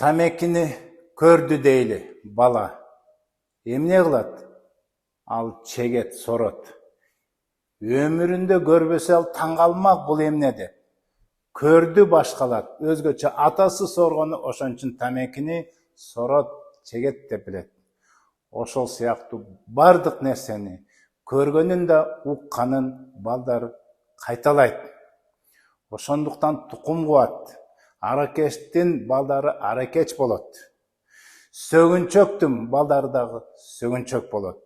Тамекини көрдү дейли бала. Эмне кылат? Ал чегет, сорот. Өмүрүндө көрбөсө ал таң калмак бул эмне деп. Көрдү башкалар, өзгөчө атасы соргону ошон үчүн тамекини сорот, чегет деп билет. Ошол сыяктуу бардык нерсени көргөнүн да укканын балдар кайталайт. Ошондуктан тукум кубат. Аракечтин балдары аракеч болот. Сөгүнчөктүн балдары дагы сөгүнчөк болот.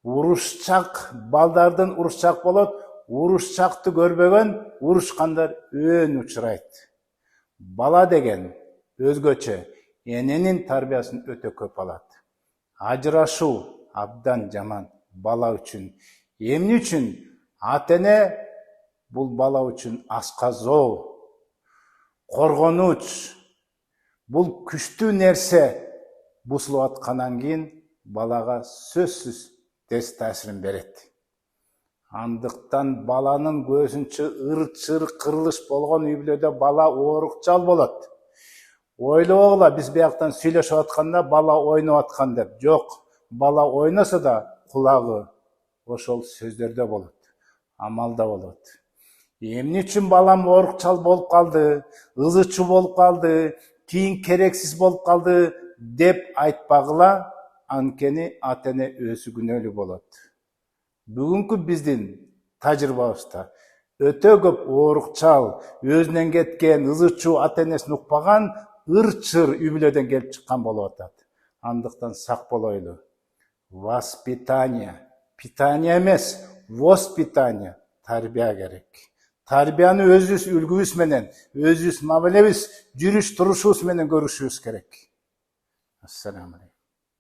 Урушчак балдардын урушчак болот. Урушчакты көрбөгөн урушкандар өөн учурайт. Бала деген өзгөчө эненин тарбиясын өтө көп алат. Ажырашуу абдан жаман бала үчүн. Эмне үчүн? Ата-эне бул бала үчүн асказоо, коргонуч, бул күчтүү нерсе бузулуп аткандан кийин балага сөзсүз терс таасирин берет. Андыктан баланын көзүнчө ыр-чыр кырылыш болгон үй бүлөдө бала оорукчал болот. Ойлобогула, биз бияктан сүйлөшүп атканда бала ойноп аткан деп. Жок, бала ойносо да кулагы ошол сөздөрдө болот, амалда болот. Эмне үчүн балам оорукчал болуп калды, ызы-чуу болуп калды, кийин керексиз болуп калды деп айтпагыла, анткени ата-эне өзү күнөөлүү болот. Бүгүнкү биздин тажрыйбабызда өтө көп оорукчал, өзүнөн кеткен, ызы-чуу ата-энесин укпаган, ыр-чыр үй бүлөдөн келип чыккан болуп атат. Андыктан сак болойлу. Воспитание, питание эмес, воспитание, тарбия керек. Тарбияны өзүбүз үлгүбүз менен, өзүбүз мамилебиз, жүрүш турушубуз менен көрүшүбүз керек. Ассаламу алейкум.